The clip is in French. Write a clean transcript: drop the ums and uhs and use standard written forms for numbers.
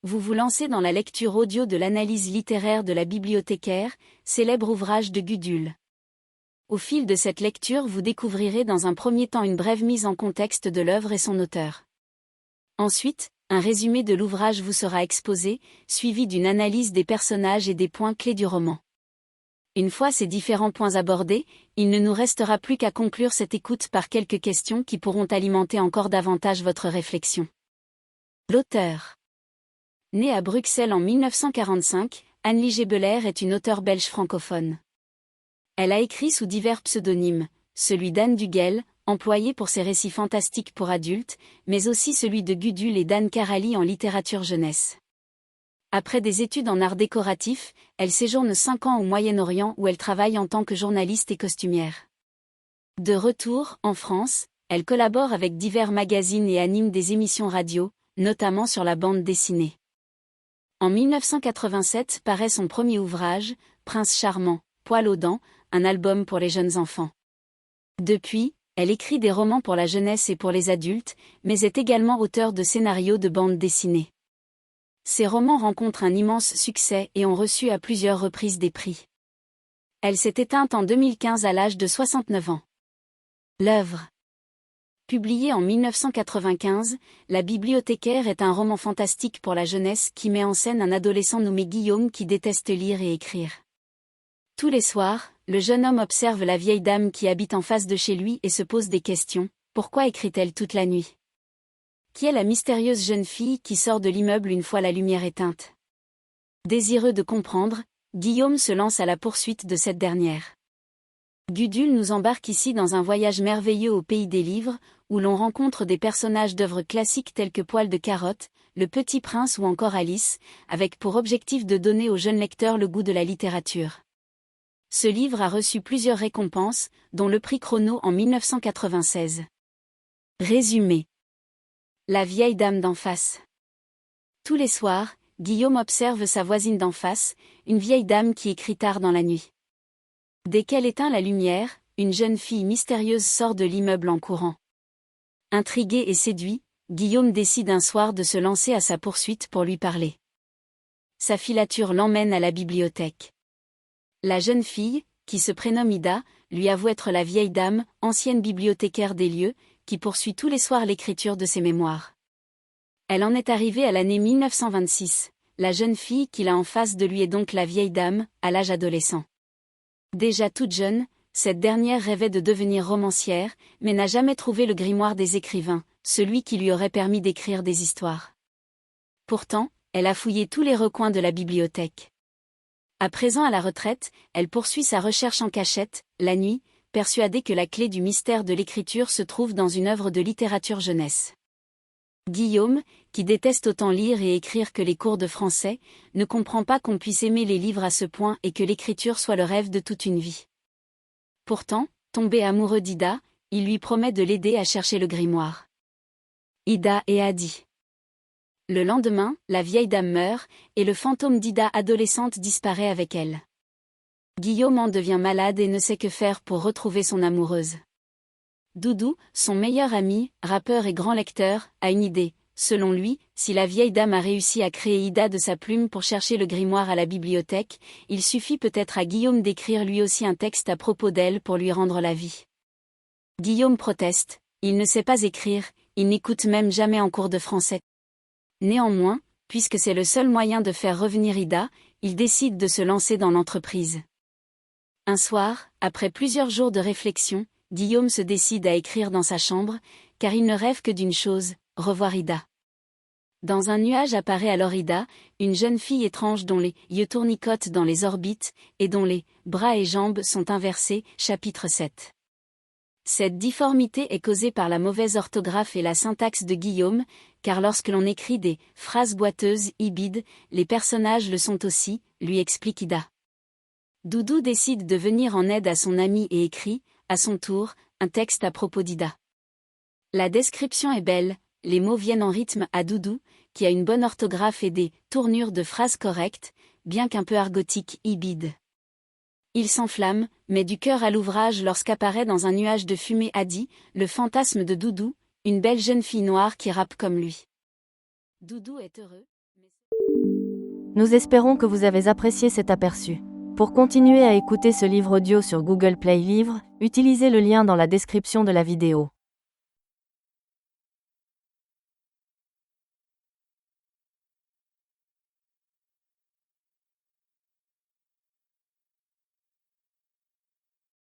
vous vous lancez dans la lecture audio de l'analyse littéraire de la bibliothécaire, célèbre ouvrage de Gudule. Au fil de cette lecture, vous découvrirez dans un premier temps une brève mise en contexte de l'œuvre et son auteur. Ensuite, un résumé de l'ouvrage vous sera exposé, suivi d'une analyse des personnages et des points clés du roman. Une fois ces différents points abordés, il ne nous restera plus qu'à conclure cette écoute par quelques questions qui pourront alimenter encore davantage votre réflexion. L'auteur. Née à Bruxelles en 1945, Annelie Gebeler est une auteure belge francophone. Elle a écrit sous divers pseudonymes, celui d'Anne Duguel, employé pour ses récits fantastiques pour adultes, mais aussi celui de Gudule et d'Anne Carali en littérature jeunesse. Après des études en art décoratif, elle séjourne 5 ans au Moyen-Orient où elle travaille en tant que journaliste et costumière. De retour, en France, elle collabore avec divers magazines et anime des émissions radio, notamment sur la bande dessinée. En 1987 paraît son premier ouvrage, Prince charmant, Poil aux dents, un album pour les jeunes enfants. Depuis, elle écrit des romans pour la jeunesse et pour les adultes, mais est également auteure de scénarios de bande dessinée. Ses romans rencontrent un immense succès et ont reçu à plusieurs reprises des prix. Elle s'est éteinte en 2015 à l'âge de 69 ans. L'œuvre. Publiée en 1995, La bibliothécaire est un roman fantastique pour la jeunesse qui met en scène un adolescent nommé Guillaume qui déteste lire et écrire. Tous les soirs, le jeune homme observe la vieille dame qui habite en face de chez lui et se pose des questions. Pourquoi écrit-elle toute la nuit? Qui est la mystérieuse jeune fille qui sort de l'immeuble une fois la lumière éteinte? Désireux de comprendre, Guillaume se lance à la poursuite de cette dernière. Gudule nous embarque ici dans un voyage merveilleux au pays des livres, où l'on rencontre des personnages d'œuvres classiques tels que Poil de carotte, Le Petit Prince ou encore Alice, avec pour objectif de donner aux jeunes lecteurs le goût de la littérature. Ce livre a reçu plusieurs récompenses, dont le prix Chrono en 1996. Résumé. La vieille dame d'en face. Tous les soirs, Guillaume observe sa voisine d'en face, une vieille dame qui écrit tard dans la nuit. Dès qu'elle éteint la lumière, une jeune fille mystérieuse sort de l'immeuble en courant. Intrigué et séduit, Guillaume décide un soir de se lancer à sa poursuite pour lui parler. Sa filature l'emmène à la bibliothèque. La jeune fille, qui se prénomme Ida, lui avoue être la vieille dame, ancienne bibliothécaire des lieux, qui poursuit tous les soirs l'écriture de ses mémoires. Elle en est arrivée à l'année 1926. La jeune fille qu'il a en face de lui est donc la vieille dame, à l'âge adolescent. Déjà toute jeune, cette dernière rêvait de devenir romancière, mais n'a jamais trouvé le grimoire des écrivains, celui qui lui aurait permis d'écrire des histoires. Pourtant, elle a fouillé tous les recoins de la bibliothèque. À présent à la retraite, elle poursuit sa recherche en cachette, la nuit, persuadée que la clé du mystère de l'écriture se trouve dans une œuvre de littérature jeunesse. Guillaume, qui déteste autant lire et écrire que les cours de français, ne comprend pas qu'on puisse aimer les livres à ce point et que l'écriture soit le rêve de toute une vie. Pourtant, tombé amoureux d'Ida, il lui promet de l'aider à chercher le grimoire. Ida et Adi. Le lendemain, la vieille dame meurt, et le fantôme d'Ida adolescente disparaît avec elle. Guillaume en devient malade et ne sait que faire pour retrouver son amoureuse. Doudou, son meilleur ami, rappeur et grand lecteur, a une idée. Selon lui, si la vieille dame a réussi à créer Ida de sa plume pour chercher le grimoire à la bibliothèque, il suffit peut-être à Guillaume d'écrire lui aussi un texte à propos d'elle pour lui rendre la vie. Guillaume proteste, il ne sait pas écrire, il n'écoute même jamais en cours de français. Néanmoins, puisque c'est le seul moyen de faire revenir Ida, il décide de se lancer dans l'entreprise. Un soir, après plusieurs jours de réflexion, Guillaume se décide à écrire dans sa chambre, car il ne rêve que d'une chose, revoir Ida. Dans un nuage apparaît alors Ida, une jeune fille étrange dont les yeux tournicotent dans les orbites, et dont les bras et jambes sont inversés, chapitre 7. Cette difformité est causée par la mauvaise orthographe et la syntaxe de Guillaume, car lorsque l'on écrit des phrases boiteuses, ibides, les personnages le sont aussi, lui explique Ida. Doudou décide de venir en aide à son ami et écrit, à son tour, un texte à propos d'Ida. La description est belle, les mots viennent en rythme à Doudou, qui a une bonne orthographe et des tournures de phrases correctes, bien qu'un peu argotique, ibide. Il s'enflamme, met du cœur à l'ouvrage lorsqu'apparaît dans un nuage de fumée Adi, le fantasme de Doudou, une belle jeune fille noire qui rappe comme lui. Doudou est heureux. Nous espérons que vous avez apprécié cet aperçu. Pour continuer à écouter ce livre audio sur Google Play Livres, utilisez le lien dans la description de la vidéo.